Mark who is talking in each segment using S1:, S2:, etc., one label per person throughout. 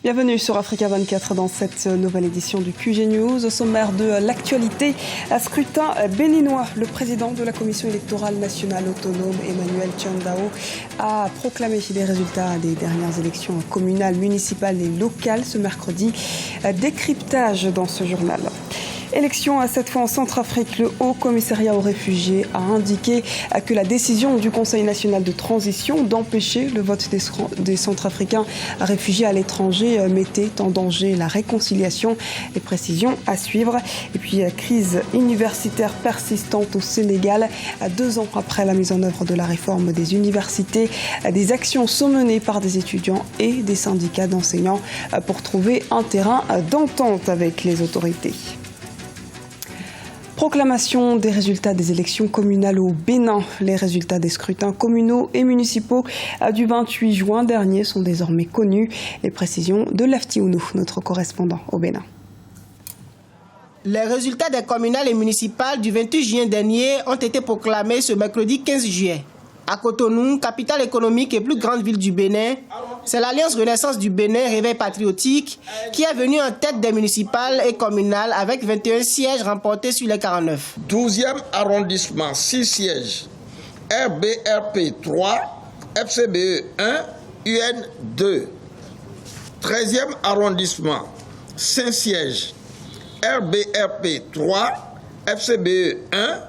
S1: Bienvenue sur Africa 24 dans cette nouvelle édition du QG News. Au sommaire de l'actualité, un scrutin béninois. Le président de la Commission électorale nationale autonome, Emmanuel Tchandao, a proclamé les résultats des dernières élections communales, municipales et locales ce mercredi. Décryptage dans ce journal. Élection à cette fois en Centrafrique. Le Haut Commissariat aux réfugiés a indiqué que la décision du Conseil national de transition d'empêcher le vote des Centrafricains réfugiés à l'étranger mettait en danger la réconciliation. Les précisions à suivre. Et puis, crise universitaire persistante au Sénégal. 2 ans après la mise en œuvre de la réforme des universités, des actions sont menées par des étudiants et des syndicats d'enseignants pour trouver un terrain d'entente avec les autorités. Proclamation des résultats des élections communales au Bénin. Les résultats des scrutins communaux et municipaux du 28 juin dernier sont désormais connus. Les précisions de Lafti Ounou, notre correspondant au Bénin.
S2: Les résultats des communales et municipales du 28 juin dernier ont été proclamés ce mercredi 15 juillet. À Cotonou, capitale économique et plus grande ville du Bénin, c'est l'Alliance Renaissance du Bénin Réveil Patriotique qui est venue en tête des municipales et communales avec 21 sièges remportés sur les 49.
S3: 12e arrondissement, 6 sièges. RBRP 3, FCBE 1, UN 2. 13e arrondissement, 5 sièges. RBRP 3, FCBE 1,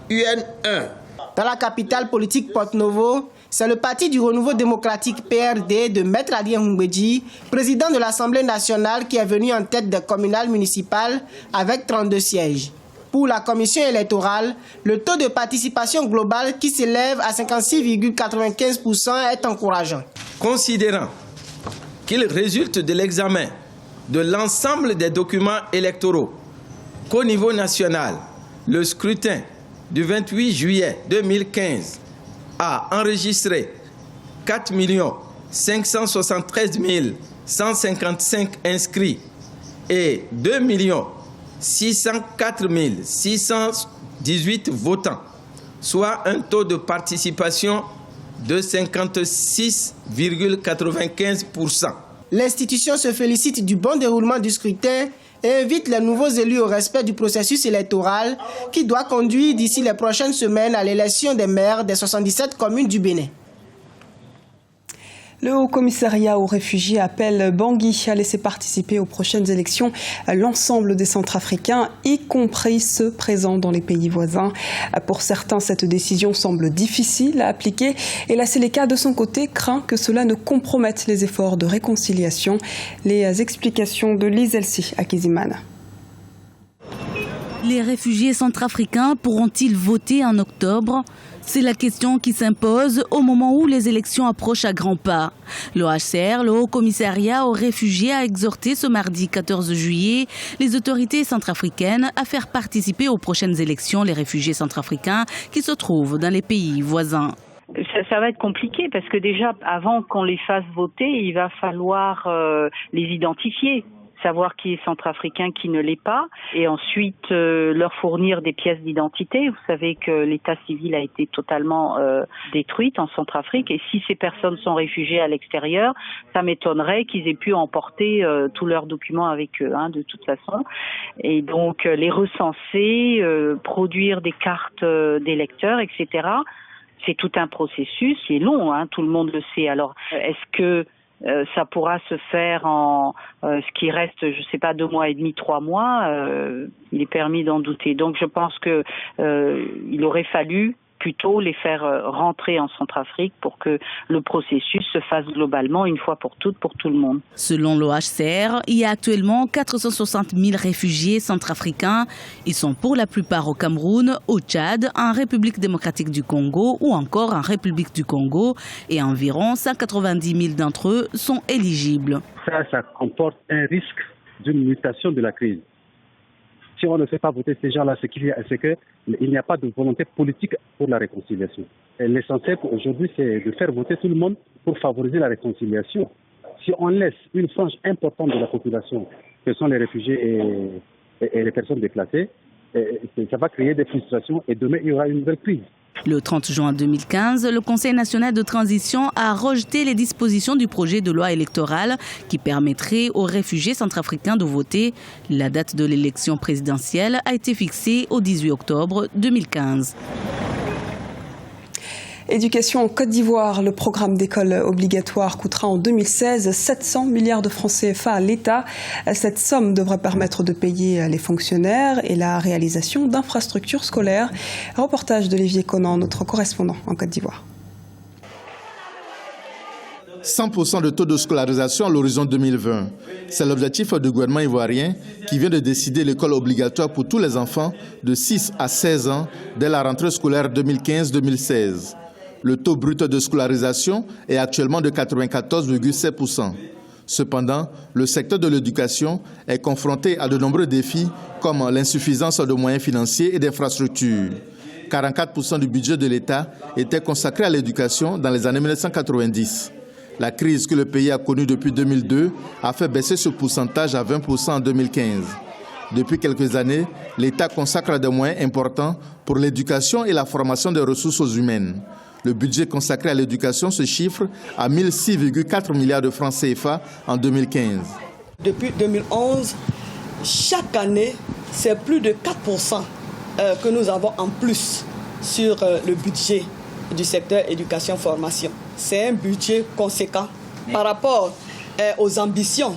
S3: UN 1.
S2: Dans la capitale politique Porto-Novo, c'est le Parti du Renouveau démocratique PRD de Maître Adrien Humbedji, président de l'Assemblée nationale, qui est venu en tête des communales municipales avec 32 sièges. Pour la commission électorale, le taux de participation globale qui s'élève à 56,95% est encourageant.
S4: Considérant qu'il résulte de l'examen de l'ensemble des documents électoraux qu'au niveau national, le scrutin du 28 juillet 2015 a enregistré 4 573 155 inscrits et 2 604 618 votants, soit un taux de participation de 56,95%.
S2: L'institution se félicite du bon déroulement du scrutin et invite les nouveaux élus au respect du processus électoral qui doit conduire d'ici les prochaines semaines à l'élection des maires des 77 communes du Bénin.
S1: Le Haut Commissariat aux réfugiés appelle Bangui à laisser participer aux prochaines élections l'ensemble des Centrafricains, y compris ceux présents dans les pays voisins. Pour certains, cette décision semble difficile à appliquer et la Séléka, de son côté, craint que cela ne compromette les efforts de réconciliation. Les explications de Lise Elsi à Kizimana.
S5: Les réfugiés centrafricains pourront-ils voter en octobre ? C'est la question qui s'impose au moment où les élections approchent à grands pas. Le HCR, le Haut Commissariat aux réfugiés, a exhorté ce mardi 14 juillet les autorités centrafricaines à faire participer aux prochaines élections les réfugiés centrafricains qui se trouvent dans les pays voisins.
S6: Ça va être compliqué parce que déjà, avant qu'on les fasse voter, il va falloir les identifier. Savoir qui est centrafricain, qui ne l'est pas, et ensuite leur fournir des pièces d'identité. Vous savez que l'état civil a été totalement détruit en Centrafrique, et si ces personnes sont réfugiées à l'extérieur, ça m'étonnerait qu'ils aient pu emporter tous leurs documents avec eux, de toute façon. Et donc les recenser, produire des cartes d'électeurs, etc. C'est tout un processus, c'est long, tout le monde le sait. Alors, est-ce que ça pourra se faire en ce qui reste, je sais pas, 2 mois et demi, 3 mois. Il est permis d'en douter. Donc je pense que il aurait fallu plutôt les faire rentrer en Centrafrique pour que le processus se fasse globalement une fois pour toutes pour tout le monde.
S5: Selon l'OHCR, il y a actuellement 460 000 réfugiés centrafricains. Ils sont pour la plupart au Cameroun, au Tchad, en République démocratique du Congo ou encore en République du Congo, et environ 190 000 d'entre eux sont éligibles.
S7: Ça comporte un risque d'une mutation de la crise. Si on ne fait pas voter ces gens-là, c'est qu'il n'y a pas de volonté politique pour la réconciliation. Et l'essentiel aujourd'hui, c'est de faire voter tout le monde pour favoriser la réconciliation. Si on laisse une frange importante de la population, que sont les réfugiés et les personnes déplacées, ça va créer des frustrations et demain, il y aura une nouvelle crise.
S5: Le 30 juin 2015, le Conseil national de transition a rejeté les dispositions du projet de loi électorale qui permettrait aux réfugiés centrafricains de voter. La date de l'élection présidentielle a été fixée au 18 octobre 2015.
S1: Éducation en Côte d'Ivoire, le programme d'école obligatoire coûtera en 2016 700 milliards de francs CFA à l'État. Cette somme devrait permettre de payer les fonctionnaires et la réalisation d'infrastructures scolaires. Reportage d'Olivier Conan, notre correspondant en Côte d'Ivoire.
S8: 100% de taux de scolarisation à l'horizon 2020. C'est l'objectif du gouvernement ivoirien qui vient de décider l'école obligatoire pour tous les enfants de 6 à 16 ans dès la rentrée scolaire 2015-2016. Le taux brut de scolarisation est actuellement de 94,7%. Cependant, le secteur de l'éducation est confronté à de nombreux défis comme l'insuffisance de moyens financiers et d'infrastructures. 44% du budget de l'État était consacré à l'éducation dans les années 1990. La crise que le pays a connue depuis 2002 a fait baisser ce pourcentage à 20% en 2015. Depuis quelques années, l'État consacre des moyens importants pour l'éducation et la formation des ressources humaines. Le budget consacré à l'éducation se chiffre à 1006,4 milliards de francs CFA en 2015.
S9: Depuis 2011, chaque année, c'est plus de 4% que nous avons en plus sur le budget du secteur éducation-formation. C'est un budget conséquent par rapport aux ambitions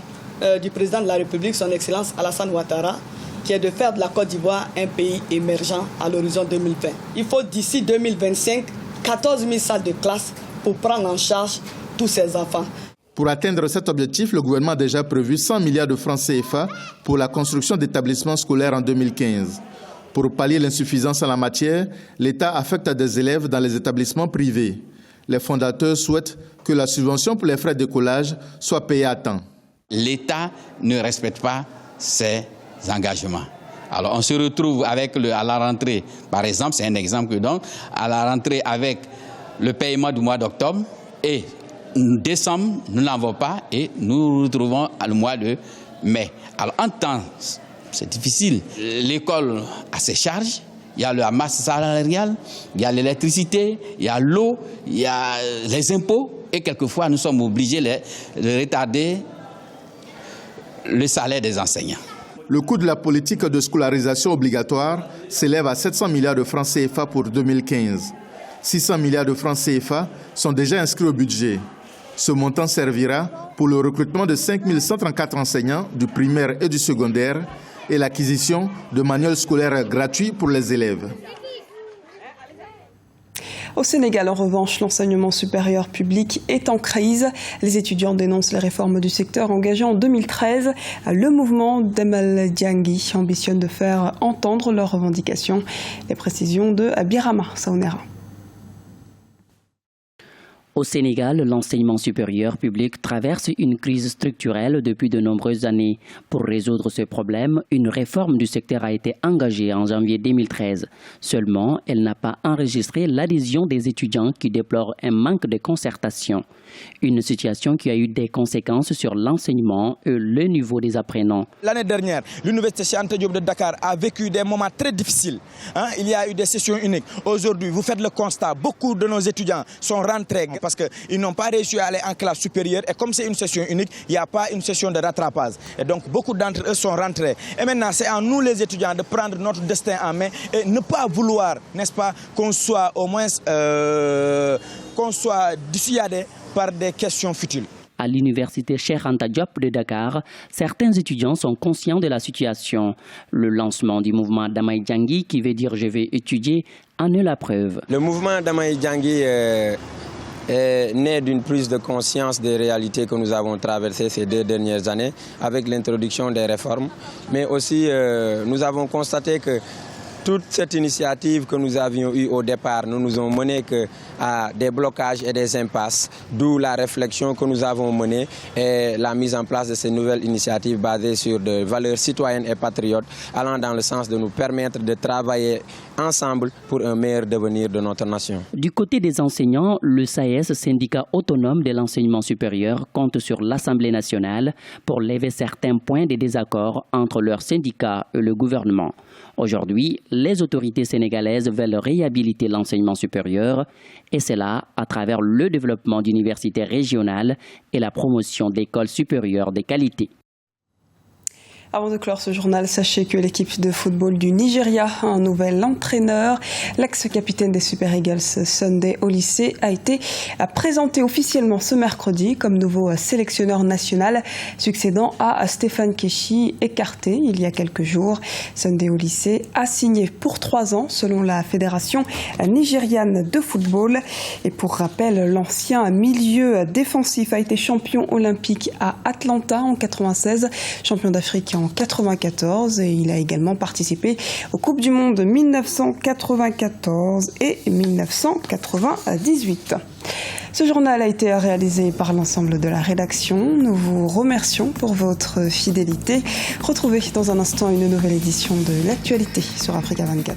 S9: du président de la République, son Excellence Alassane Ouattara, qui est de faire de la Côte d'Ivoire un pays émergent à l'horizon 2020. Il faut d'ici 2025 14 000 salles de classe pour prendre en charge tous ces enfants.
S8: Pour atteindre cet objectif, le gouvernement a déjà prévu 100 milliards de francs CFA pour la construction d'établissements scolaires en 2015. Pour pallier l'insuffisance en la matière, l'État affecte des élèves dans les établissements privés. Les fondateurs souhaitent que la subvention pour les frais de décollage soit payée à temps.
S10: L'État ne respecte pas ses engagements. Alors on se retrouve avec à la rentrée, par exemple, c'est un exemple que donc, à la rentrée avec le paiement du mois d'octobre et décembre, nous n'avons pas et nous nous retrouvons le mois de mai. Alors en temps, c'est difficile. L'école a ses charges, il y a la masse salariale, il y a l'électricité, il y a l'eau, il y a les impôts et quelquefois nous sommes obligés de retarder le salaire des enseignants.
S8: Le coût de la politique de scolarisation obligatoire s'élève à 700 milliards de francs CFA pour 2015. 600 milliards de francs CFA sont déjà inscrits au budget. Ce montant servira pour le recrutement de 5 134 enseignants du primaire et du secondaire et l'acquisition de manuels scolaires gratuits pour les élèves.
S1: Au Sénégal, en revanche, l'enseignement supérieur public est en crise. Les étudiants dénoncent les réformes du secteur engagées en 2013. Le mouvement d'Emal Diangui ambitionne de faire entendre leurs revendications. Les précisions de Birama Saonera.
S11: Au Sénégal, l'enseignement supérieur public traverse une crise structurelle depuis de nombreuses années. Pour résoudre ce problème, une réforme du secteur a été engagée en janvier 2013. Seulement, elle n'a pas enregistré l'adhésion des étudiants qui déplorent un manque de concertation. Une situation qui a eu des conséquences sur l'enseignement et le niveau des apprenants.
S12: L'année dernière, l'Université Cheikh Anta Diop de Dakar a vécu des moments très difficiles. Il y a eu des sessions uniques. Aujourd'hui, vous faites le constat, beaucoup de nos étudiants sont rentrés parce qu'ils n'ont pas réussi à aller en classe supérieure. Et comme c'est une session unique, il n'y a pas une session de rattrapage. Et donc, beaucoup d'entre eux sont rentrés. Et maintenant, c'est à nous les étudiants de prendre notre destin en main et ne pas vouloir, n'est-ce pas, qu'on soit au moins qu'on soit dissuadé par des questions futiles.
S11: À l'université Cheikh Anta Diop de Dakar, certains étudiants sont conscients de la situation. Le lancement du mouvement Damaye Diangui, qui veut dire « je vais étudier », en est la preuve.
S13: Le mouvement Damaye Diangui est né d'une prise de conscience des réalités que nous avons traversées ces 2 dernières années avec l'introduction des réformes. Mais aussi, nous avons constaté que toute cette initiative que nous avions eue au départ ne nous ont mené qu'à des blocages et des impasses, d'où la réflexion que nous avons menée et la mise en place de ces nouvelles initiatives basées sur des valeurs citoyennes et patriotes, allant dans le sens de nous permettre de travailler ensemble pour un meilleur devenir de notre nation.
S11: Du côté des enseignants, le SAES, syndicat autonome de l'enseignement supérieur, compte sur l'Assemblée nationale pour lever certains points de désaccord entre leur syndicat et le gouvernement. Aujourd'hui, les autorités sénégalaises veulent réhabiliter l'enseignement supérieur, et cela à travers le développement d'universités régionales et la promotion d'écoles supérieures de qualité.
S1: Avant de clore ce journal, sachez que l'équipe de football du Nigeria a un nouvel entraîneur. L'ex-capitaine des Super Eagles, Sunday Oliseh, a été présenté officiellement ce mercredi comme nouveau sélectionneur national, succédant à Stéphane Keshi, écarté il y a quelques jours. Sunday Oliseh a signé pour 3 ans, selon la Fédération nigériane de football. Et pour rappel, l'ancien milieu défensif a été champion olympique à Atlanta en 96, champion d'Afrique en 94, et il a également participé aux Coupes du Monde 1994 et 1998. Ce journal a été réalisé par l'ensemble de la rédaction. Nous vous remercions pour votre fidélité. Retrouvez dans un instant une nouvelle édition de l'actualité sur Africa 24.